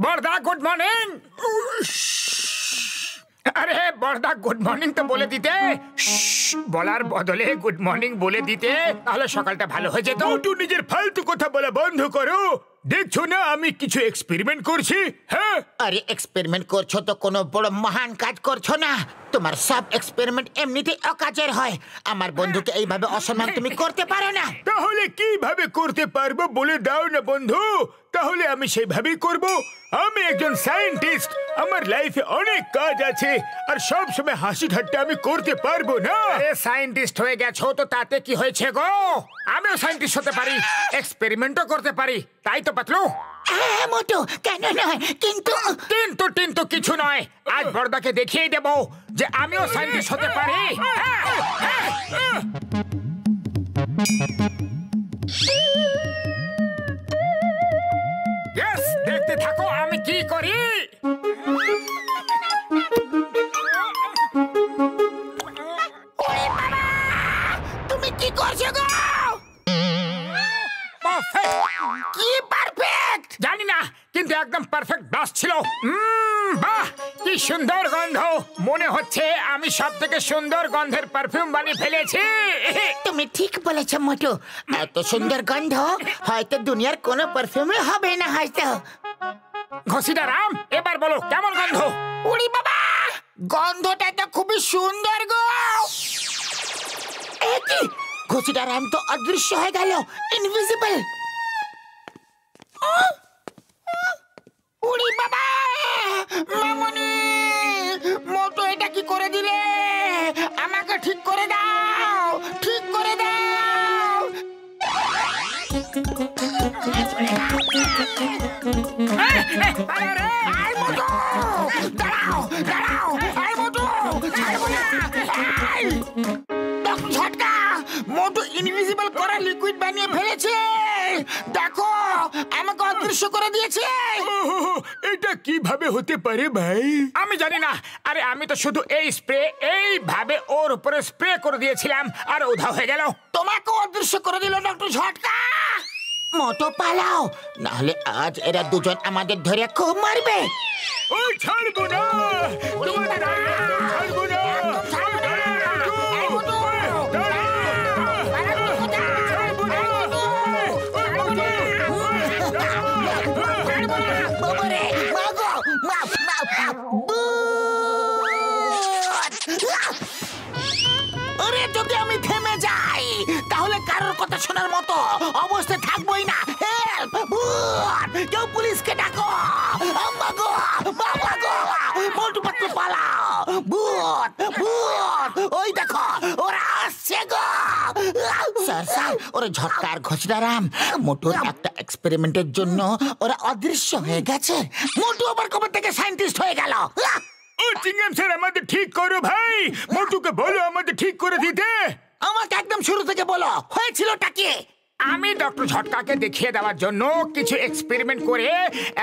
বড়দা good morning. আরে বড়দা good morning তো বলে দিতে, বলার বদলে গুড মর্নিং বলে দিতে, তাহলে সকালটা ভালো হয়ে যেত। একটু নিজের ফালতু কথা বলা বন্ধ করো। দেখছো না আমি কিছু এক্সপেরিমেন্ট করছি? হ্যাঁ, আরে এক্সপেরিমেন্ট করছো তো কোনো বড় মহান কাজ করছো না। তোমার সব এক্সপেরিমেন্ট এমনিতেই অকাজের হয়। আমার বন্ধুকে এইভাবে অসম্মান তুমি করতে পারো না। তাহলে কিভাবে করতে পারবো বলে দাও না বন্ধু, তাহলে আমি সেইভাবেই করব। আমি একজন সায়েন্টিস্ট, আমার লাইফে অনেক কাজ আছে, আর সব সময় হাসি ঠাট্টা আমি করতে পারবো না। আরে সায়েন্টিস্ট হয়ে গেছো তো তাতে কি হয়েছে গো? আমিও সায়েন্টিস্ট হতে পারি, এক্সপেরিমেন্টও করতে পারি, তাই তো পাতলু? হ্যাঁ মোটু, কেন নয়, কিন্তু কিন্তু কিছু নয়। আজ বড়দাকে দেখিয়ে দেবো যে আমিও সায়েন্টিস্ট হতে পারি। ইয়েস, দেখতে থাকো আমি কি করি। তুমি কি করছো গো? কি পারফেক্ট জানি না, কিন্তু একদম পারফেক্ট বাস ছিল। বাহ, কি সুন্দর গন্ধ! মনে হচ্ছে আমি সব থেকে সুন্দর গন্ধের পারফিউম বানিয়ে ফেলেছি। তুমি ঠিক বলেছো মোটু, এত সুন্দর গন্ধ হয়তো দুনিয়ার কোনো পারফিউমে হবে না হয়তো। ঘসিটা রাম, এবার বলো কেমন গন্ধ? উড়ি বাবা, গন্ধটা তো খুবই সুন্দর গো। কি ঘসিটা রাম তো অদৃশ্য হয়ে গেল, ইনভিজিবল। উড়ি বাবা, মামনি মোটু এটা কি করে দিলে? আমাকে ঠিক করে দাও, ঠিক করে দাও। আয় মোটু, দাঁড়াও দাঁড়াও, আয় মোটু, ছাড়বো না। ঝটকা, মোটু ইনভিজিবল করা লিকুইড বানিয়ে ফেলেছে। দেখো, আমাকে অদৃশ্য করে দিয়েছে। এটা কিভাবে হতে পারে ভাই? আমি জানি না। আরে আমি তো শুধু এই স্প্রে এইভাবে ওর উপরে স্প্রে করে দিয়েছিলাম আর উধাও হয়ে গেল। তোমাকে অদৃশ্য করে দিল ডক্টর ঝটকা। মোটো পালাও, নাহলে আজ এরা দুজন আমাদের ধরে খুব মারবে। ওই ছাড়বো না, তোমাদের ছাড়বো না। আরে যদি আমি থেমে যাই তাহলে কারোর কথা শোনার মতো অবস্থায় থাকবোই না। হেল্প, ভূত, কেউ পুলিশকে ডাকো। আম্মা গো, বাবা গো, মোটু পাতলু পালাও। ভূত, ভূত, ওই দেখো ওরা আসছে গো। স্যার, ওরা ঝটকা আর ঘসিটা রাম মোটুর একটা এক্সপেরিমেন্টের জন্য ওরা অদৃশ্য হয়ে গেছে। মোটু আবার কবে থেকে সায়েন্টিস্ট হয়ে গেল? ও চিংগাম স্যার, আমাদের ঠিক করো ভাই। মোটুকে বলো আমাদের ঠিক করে দিতে। আমাকে একদম শুরু থেকে বলো, হয়েছিলটা কি? আমি ডক্টর ঝটকাকে দেখিয়ে দেওয়ার জন্য কিছু এক্সপেরিমেন্ট করে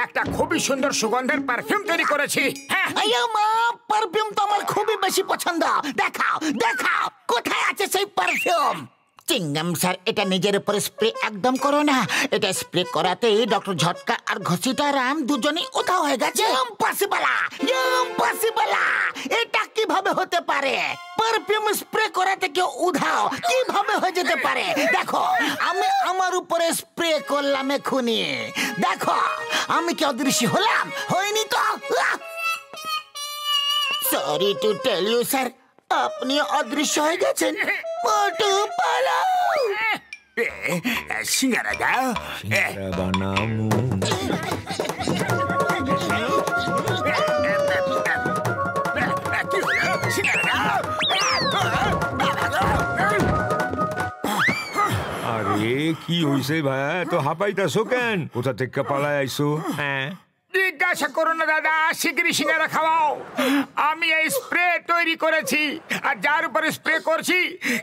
একটা খুবই সুন্দর সুগন্ধের পারফিউম তৈরি করেছি। হ্যাঁ, মা, পারফিউম তো আমার খুবই বেশি পছন্দ। দেখাও দেখাও, কোথায় আছে সেই পারফিউম? চিংগাম স্যার, এটা নিজের উপরে স্প্রে একদম করো না। এটা স্প্রে করাতেই ডক্টর ঝটকা আর ঘসিটা রাম দুজনেই উধাও হয়ে গেছে। এটা কিভাবে হতে পারে? পারফিউম স্প্রে করাতে কেউ উধাও কিভাবে হয়ে যেতে পারে? দেখো, আমি আমার উপরে স্প্রে করলাম এক্ষুনি। দেখো, আমি কি অদৃশ্য হলাম? হয়নি তো। Sorry to tell you sir, আপনি অদৃশ্য হয়ে গেছেন। মোটু পালাও। সিঙ্গারা দাও, বানামু। আরে কি হইছে ভাই, তো হাঁপাইতাছো কেন? কোথা থেকে পালায় আইছো? হ্যাঁ, জিজ্ঞাসা করো না দাদা, শিগগিরই সিঙ্গারা খাওয়াও। আমি এই স্প্রে তৈরি করেছি, আর যার উপরে স্প্রে করছি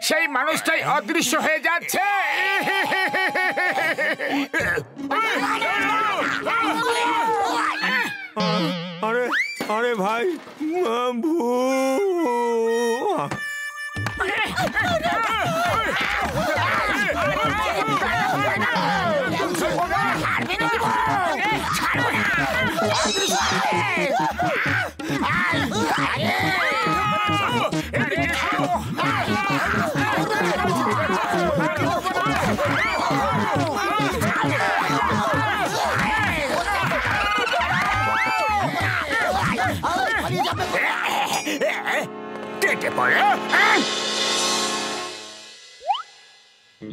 সেই মানুষটাই অদৃশ্য হয়ে যাচ্ছে। আরে আরে ভাই, কেটে পড়ে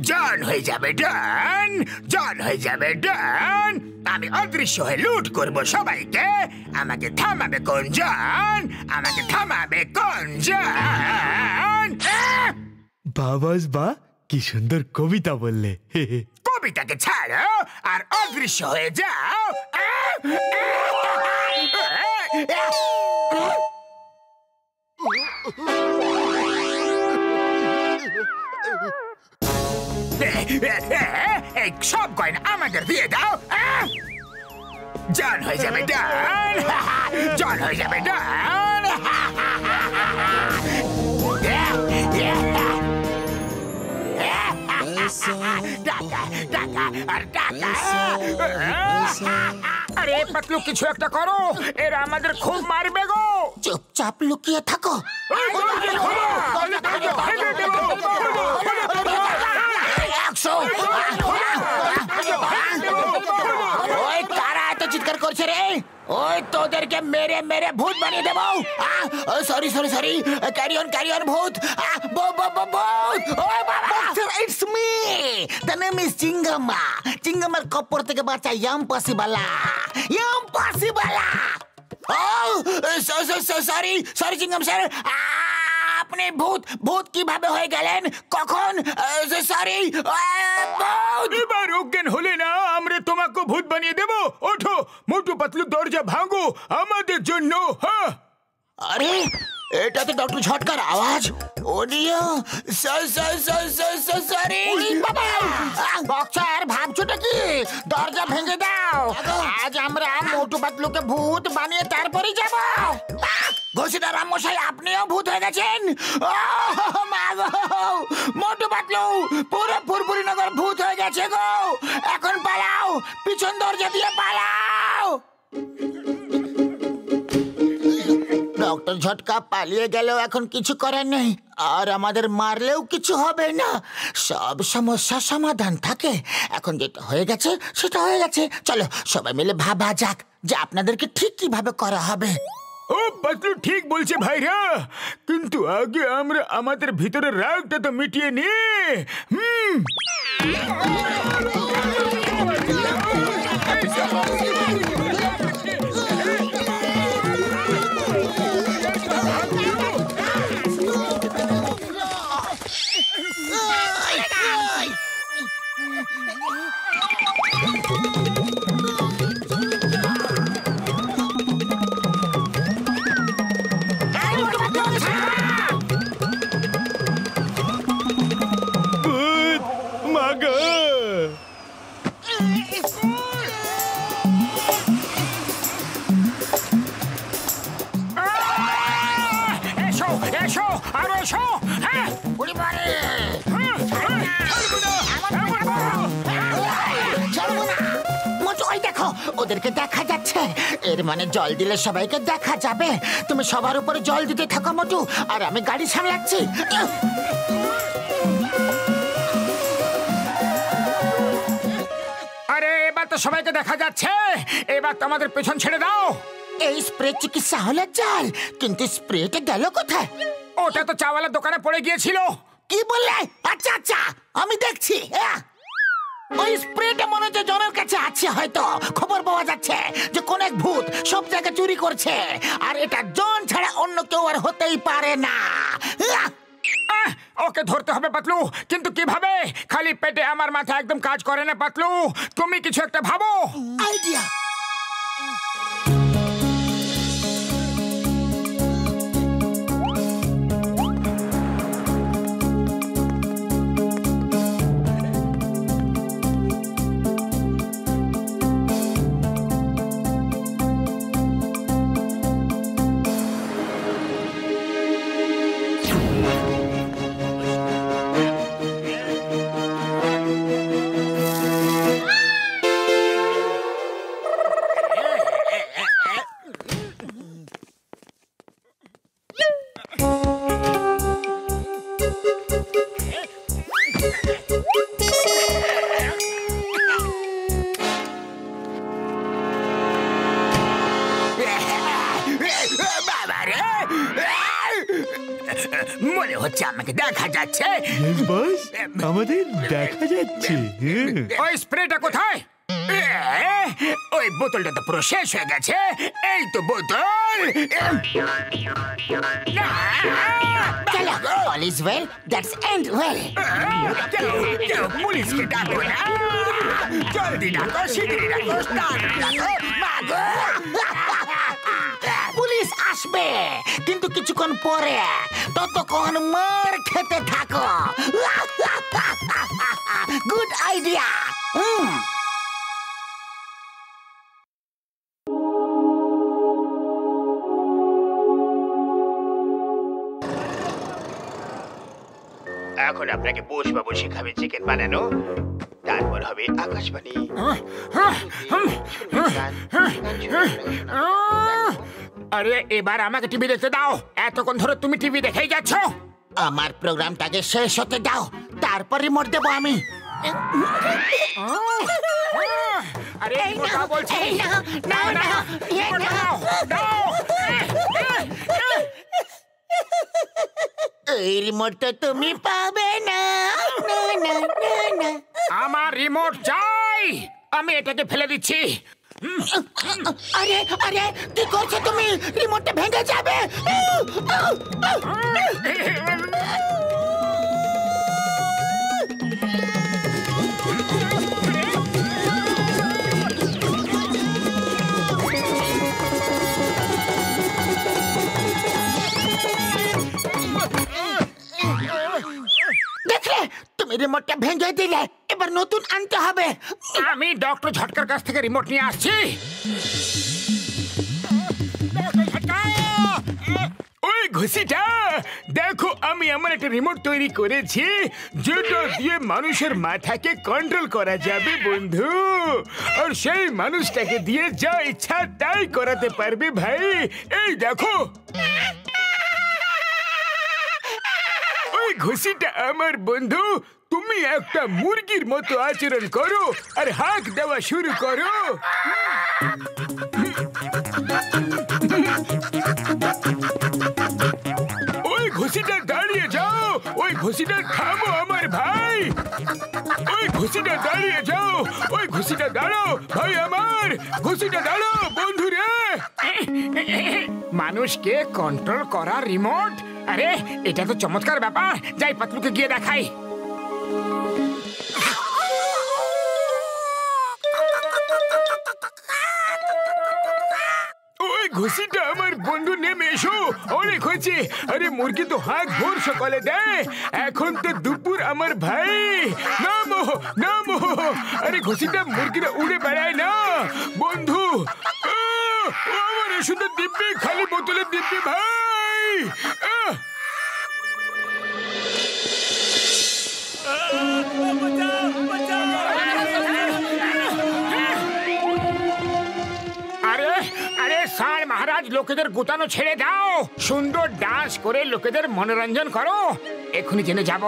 জান হয়ে যাবে ডান, জান হয়ে যাবে ডান। আমি অদৃশ্য হয়ে লুট করবো সবাইকে। আমাকে থামাবে কোন জান? আমাকে থামাবে কোন জান? বাবাস বা কি সুন্দর কবিতা বললে। কবিতাকে ছাড়ো আর অদৃশ্য হয়ে যাও। এই সব গয়না আমাদের দিয়ে দাও। জান হয়ে যাবে ডান, জান হয়ে যাবে ডান। টাকা টাকা আর টাকা। আরে পাতলু কিছু একটা করো, এরা আমাদের খুব মারবে গো। চুপচাপ লুকিয়ে থাকো। ওই কারা এত চিৎকার করছে রে? ওই তোদেরকে মেরে মেরে ভূত বানিয়ে দেবো। Sorry sorry sorry, carry on ভূত। It's me, the name is চিঙ্গামা। চিঙ্গামার কপর থেকে বাঁচা ইম্পসিবলা। সরি সরি চিঙ্গাম স্যার, আপনি ভূত ভূত কিভাবে হয়ে গেলেন? কখন? সরি। এবার অজ্ঞান হলে না আমরা তোমাকে ভূত বানিয়ে দেব। ওঠো মোটু পাতলু, দরজা ভাঙো আমাদের জন্য। হ্যাঁ, আরে এটা তো ডক্টর ঝটকার আওয়াজ। ওডিও সরি বক্সার, ভাবছোটা কি? দরজা ভেঙে দাও। আজ আমরা মোটু পাতলুকে ভূত বানিয়ে তারপরেই যাব। ঘোষিতা রামমশাই, আপনিও ভূত হয়ে গেছেন। মোটু পাতলু পুরো ফুরফুরি নগর ভূত হয়ে গেছে গো। এখন পালাও, পিছন দরজা দিয়ে পালাও। ডক্টর ঝটকা পালিয়ে গেলেও এখন কিছু করার নেই, আর আমাদের মারলেও কিছু হবে না। সব সমস্যার সমাধান থাকে। এখন যেটা হয়ে গেছে সেটা হয়ে গেছে। চলো সবাই মিলে ভাবা যাক যে আপনাদেরকে ঠিক কিভাবে করা হবে। ও পাতলু ঠিক বলছে ভাইরা, কিন্তু আগে আমরা আমাদের ভিতরের রাগটা তো মিটিয়ে নি। ওদেরকে দেখা যাচ্ছে, এর মানে জল দিলে সবাইকে দেখা যাবে। তুমি সবার উপরে জল দিতে থাকো মোটু, আর আমি গাড়ি সামলাচ্ছি। আরে এবার তো সবাইকে দেখা যাচ্ছে, এবার তো আমাদের পেছন ছেড়ে দাও। এই স্প্রে চিকিৎসা হলে চাল, কিন্তু স্প্রেটা গেল কোথায়? ওটা তো চাওয়ালার দোকানে পড়ে গিয়েছিল। কি বললে? আচ্ছা আচ্ছা, আমি দেখছি। ওই স্প্রেটা মনে হচ্ছে জনের কাছে আছে, হয়তো খবর পাওয়া যাচ্ছে যে কোন এক ভূত সব জায়গায় চুরি করছে, আর এটা জন ছাড়া অন্য কেউ আর হতেই পারে না। ওকে ধরতে হবে পাতলু, কিন্তু কিভাবে? খালি পেটে আমার মাথা একদম কাজ করে না পাতলু, তুমি কিছু একটা ভাবো। আইডিয়া। মনে হচ্ছে আমাকে দেখা যাচ্ছে। বস, আমাদের দেখা যাচ্ছে। ওই স্প্রেটা কোথায়? ওই বোতলটা তো পুরো শেষ হয়ে গেছে। এই তো বোতল। All is well that's end well. পুলিশকে ডাকো না, জলদি ডাকো, শিগগিরই ডাকো, ডাকো, মাগো। পুলিশ আসবে কিন্তু কিছুক্ষণ পরে, ততক্ষণ মার খেতে থাকো। Good idea. এখন আপনাকে বোসবাবু শেখাবে চিকেন বানানো, তারপর হবে আকাশবাণী। আরে এবার আমাকে টিভি দেখতে দাও। এতক্ষণ ধরে তুমি টিভি দেখেই যাচ্ছ। আমার প্রোগ্রামটাকে শেষ হতে দাও, তারপর রিমোট দেবো আমি। আরে এই কথা বলছি। না না, দাও দাও। এই রিমোটটা তুমি পাবে না। আমার রিমোট চাই, আমি এটাকে ফেলে দিচ্ছি। আরে আরে কি করছো তুমি? রিমোটটা ভেঙে যাবে। দেখলে, তুমি রিমোটটা ভেঙে দিলে। এবার নতুন আনতে হবে। আমি ডক্টর ঝটকার কাছ থেকে রিমোট নিয়ে আসছি। ওই ঘুষিটা দেখো, আমি এমন একটা রিমোট তৈরি করেছি যেটা দিয়ে মানুষের মাথাকে কন্ট্রোল করা যাবে বন্ধু, আর সেই মানুষটাকে দিয়ে যা ইচ্ছা তাই করাতে পারবে ভাই। এই দেখো, ওই ঘুষিটা আমার বন্ধু। তুমি একটা মুরগির মতো আচরণ করো আর হাঁক দেওয়া শুরু করো। ওই ঘুষিটা দাঁড়িয়ে যাও, ওই ঘুষিটা থামো আমার ভাই। ওই ঘুষিটা দাঁড়িয়ে যাও, ওই ঘুষিটা দাঁড়াও ভাই আমার, ঘুষিটা দাঁড়াও বন্ধু রে। মানুষকে কন্ট্রোল করা রিমোট, আরে এটা তো চমৎকার ব্যাপার। যাই পাতলুকে গিয়ে দেখাই। ওই ঘুষিটা আমার বন্ধু, নেমে এসো, অনেক হয়েছে। আরে মুরগি তো হাঁক ভোর সকালে দেয়, এখন তো দুপুর আমার ভাই। নামো নামো। আরে ঘুষিটা মুরগিরা উড়ে বেড়ায় না বন্ধু। আমার ওষুধের দিব্যি, খালি বোতলের দিব্যি ভাই। আরে আরে স্যার মহারাজ, লোকেদের গুতানো ছেড়ে দাও, সুন্দর ডান্স করে লোকেদের মনোরঞ্জন করো। এখনই জেনে যাব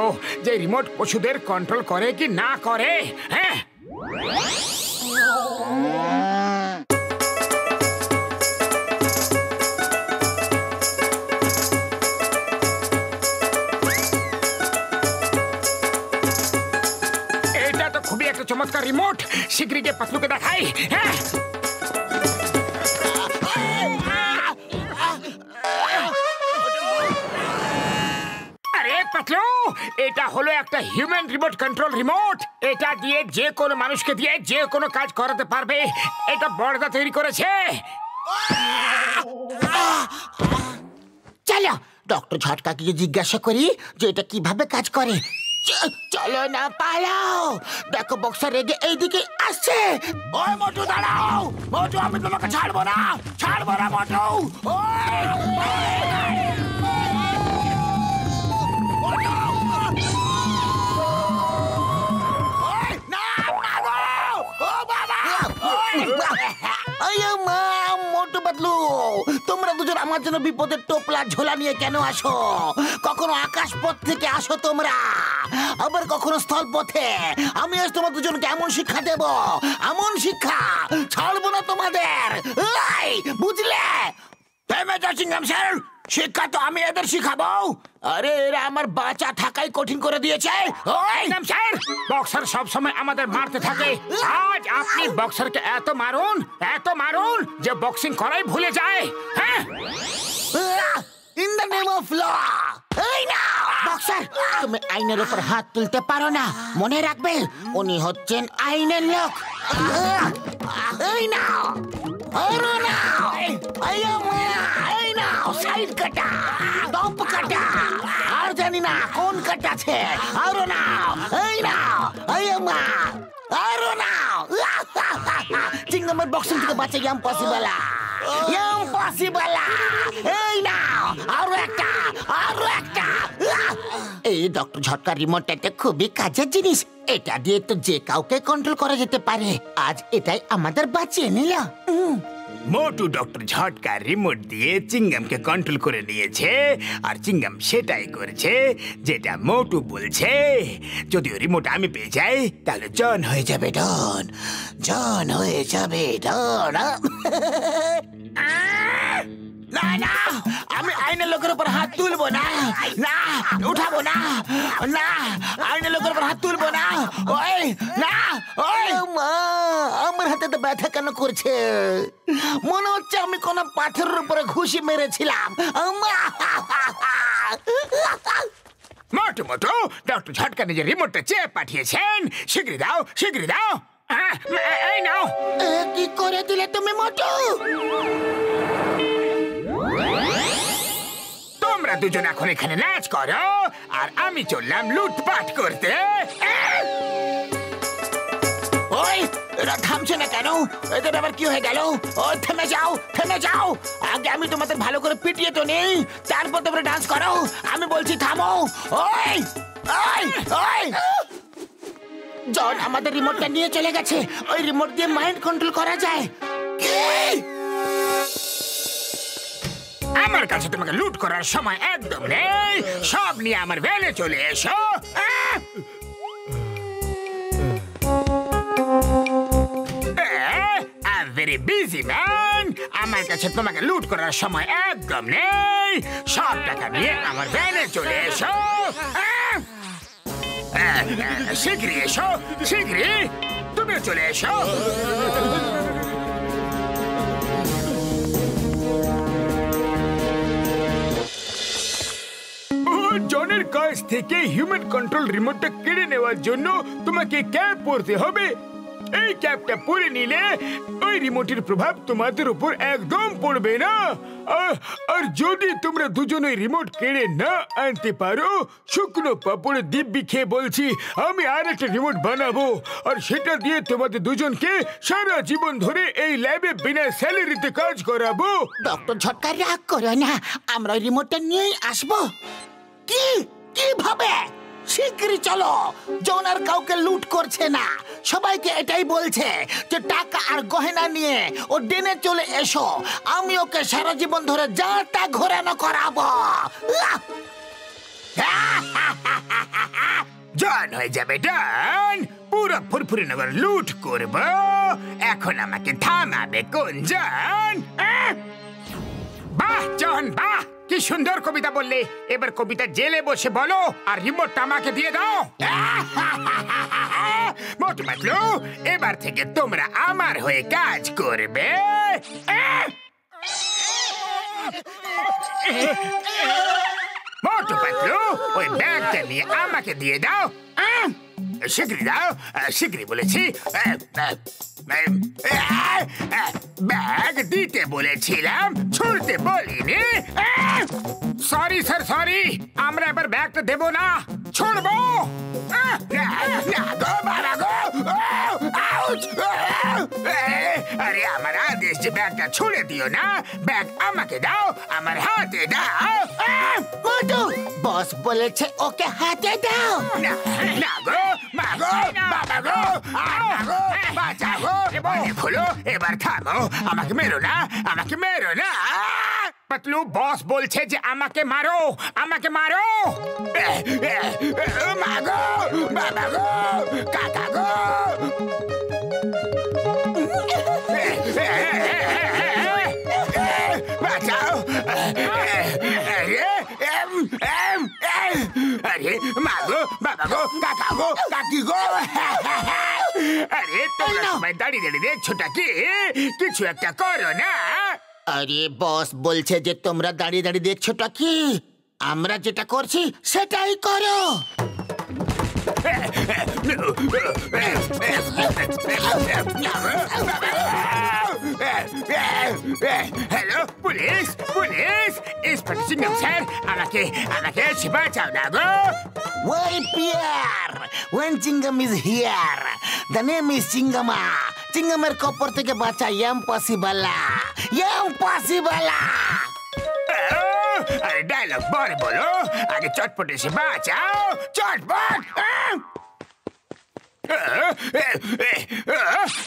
যে রিমোট পশুদের কন্ট্রোল করে কি না করে। হ্যাঁ, এটা তো খুবই একটা চমৎকার রিমোট। শীঘ্রই গিয়ে পাতলুকে দেখাই। হ্যাঁ, আরে পাতলু, এটা হলো একটা হিউম্যান রিমোট কন্ট্রোল রিমোট। এটা দিয়ে যে কোনো মানুষকে দিয়ে যে কোনো কাজ করাতে পারবে। এটা বড়দা তৈরি করেছে। চলো ডক্টর ঝটকাকে জিজ্ঞাসা করি যে এটা কিভাবে কাজ করে। চলো না, পালাও। দেখো বক্সার রেগে এইদিকে আসছে। ওই মোটু দাঁড়াও। মোটু, আমি তোমাকে ছাড়বো না, ছাড়বো না মোটু। মোটু পাতলু, তোমরা দুজন আমার জন্য বিপদের টোপলা ঝোলা নিয়ে কেন আসো? কখনো আকাশ পথ থেকে আসো তোমরা, আবার কখনো স্থল পথে। আমি আজ তোমার দুজনকে এমন শিক্ষা দেব, এমন শিক্ষা ছাড়বো না তোমাদের। এই, বুঝলে? থেমে যাও চিংগাম স্যার, শিক্ষা তো আমি এদের শিখাবো। আরে এরা আমার বাঁচা থাকাই কঠিন করে দিয়েছে। ওই স্যার, বক্সার সব সময় আমাদের মারতে থাকে। আজ আপনি বক্সারকে এত মারুন যে বক্সিং করাই ভুলে যায়। হ্যাঁ, in the name of law. এই না বক্সার, তুমি আইনের উপর হাত তুলতে পারো না, মনে রাখবে উনি হচ্ছেন আইনের লোক। এই নাও, আরো নাও, এই নাও, সাইড কাটা, টপ কাটা, আর জানি না কোন কাটা আছে। আরো নাও, এই নাও, আরো নাও। চিংগামের বক্সিং থেকে বাঁচা ইম্পসিবল, ইম্পসিবল। এই নাও, আরো একটা। এই ডক্টর ঝটকা রিমোটটা খুবই কাজের জিনিস। এটা দিয়ে তো যে কাউকে কন্ট্রোল করা যেতে পারে। আজ এটাই আমাদের বাঁচিয়ে নিল। মোটু ডক্টর ঝটকা রিমোট দিয়ে চিংগামকে কন্ট্রোল করে নিয়েছে, আর চিংগাম সেটাই করেছে যেটা মোটু বলছে। যদিও রিমোট আমি পেয়ে যাই তাহলে জন হয়ে যাবে ডন, জন হয়ে যাবে ডন। না না, আমি আইনের লোকের উপর হাত তুলবো না, না উঠাবো না, না আইনের লোকের উপর হাত তুলবো না। ওই না, ওই মা, আমার হাতে তো ব্যথা কেন করছে? মনে হচ্ছে আমি কোন পাথরের উপরে ঘুষি মেরেছিলাম। মোটু ডক্টর ঝটকা নিজের রিমোটটা চেয়ে পাঠিয়েছেন। শিগগিরই দাও, শিগগিরই দাও। এই নাও। কি করে দিলে তুমি মোটু? তোমরা দুজন এখন এখানে নাচ করো, আর আমি চললাম লুটপাট করতে। ওই, এরা থামছে না কেন? এদের আবার কি হয়ে গেল? ও থেমে যাও, থেমে যাও। আগে আমি তোমাদের ভালো করে পিটিয়ে তো নেই, তারপর তোমরা ডান্স করো। আমি বলছি থামো। ওই ওই ওই, জন আমাদের রিমোটটা নিয়ে চলে গেছে। ওই রিমোট দিয়ে মাইন্ড কন্ট্রোল করা যায়। আমার কাছে তোমাকে লুট করার সময় একদম নেই। সব নিয়ে আমার ভ্যানে চলে এসো। ভেরি বিজি ম্যান, আমার কাছে তোমাকে লুট করার সময় একদম নেই। সব টাকা নিয়ে আমার ভ্যানে চলে এসো। শীঘ্রই এসো, শীঘ্রই তুমিও চলে এসো। জনের কাছ থেকে হিউম্যান কন্ট্রোল রিমোটটা কেড়ে নেওয়ার জন্য তোমাকে ক্যাপ পরতে হবে। এই ক্যাপটা পরে নিলে ওই রিমোটের প্রভাব তোমাদের উপর একদম পড়বে না। আর যদি তোমরা দুজন ওই রিমোট কেড়ে না আনতে পারো, শুকনো পাপড়ে দিব্যি খেয়ে বলছি আমি আর একটা রিমোট বানাবো, আর সেটা দিয়ে তোমাদের দুজনকে সারা জীবন ধরে এই ল্যাবে বিনা স্যালারিতে কাজ করাবো। ডক্টর ঝটকা রাগ করো না, আমরা ওই রিমোটটা নিয়েই আসবো। কি কিভাবে? শিগগিরই চলো। জন আর কাউকে লুট করছে না, সবাইকে এটাই বলছে যে টাকা আর গয়না নিয়ে ও ডেনে চলে এসো। আমি ওকে সারা জীবন ধরে যা তা ঘোরানো করাবো। জন হয়ে যাবে ডন, পুরো ফুরফুরি নগর লুট করব। এখন আমাকে থামাবে কোন জন? বাহ জন বাহ, কি সুন্দর কবিতা বললে। এবার কবিতা জেলে বসে বলো, আর রিমোটটা আমাকে দিয়ে দাও। মোটু পাতলু, এবার থেকে তোমরা আমার হয়ে কাজ করবে। মোটু পাতলু, ওই ব্যাগটা নিয়ে আমাকে দিয়ে দাও। শীঘ্রই দাও, শীঘ্রই বলেছি। ব্যাগ দিতে বলেছিলাম, ছুড়তে বলিনি। Sorry sir, sorry. আমরা এবার ব্যাগটা দেবো না, ছুড়বো। আরে আমার আদেশ যে ব্যাগটা ছুড়ে দিও না। ব্যাগ আমাকে দাও, আমার হাতে দাও। মোটু, বস বলেছে ওকে হাতে দাও। না না গো, মা গো, বাবা গো, বাঁচা গো। খোলো, এবার থামো। আমাকে মেরো না, আমাকে মেরো না। পাতলু বস বলছে যে আমাকে মারো মাগো বাবা গো কাকা গো বাঁচাও আরে মাগো বাবা গো কাকা গো কাকি গো আরে তোমরা সবাই দাঁড়িয়ে দাঁড়িয়ে দেখছোটা কি কিছু একটা করো না আরে বস বলছে যে তোমরা দাঁড়িয়ে দাঁড়িয়ে দেখছোটা কি আমরা যেটা করছি সেটাই করো hello police inspector Singham sir আমাকে বাঁচাও না গো Wait, Pierre! When Chingam is here, the name is Chingama. Chingamer kopor থেকে বাঁচা impossible. আরে ডায়লগ বড় বলো আগে চটপট এসে বাঁচাও চটপট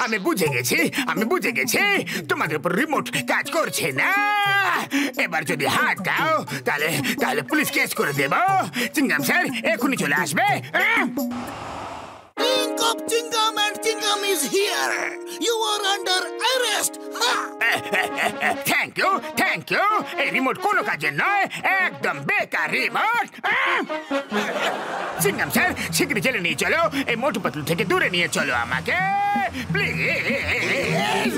আমি বুঝে গেছি তোমাদের উপর রিমোট কাজ করছে না এবার যদি হাত দাও তাহলে পুলিশ কেস করে দেব চিংগাম স্যার এখনই চলে আসবে Think of Chingam and Chingam is here. You are under arrest. Thank you এই রিমোট কোনো কাজের নয় একদম বেকার রিমোট চিংগাম স্যার শীঘ্রই জেলে নিয়ে চলো এই মোটু পাতলু থেকে দূরে নিয়ে চলো আমাকে প্লিজ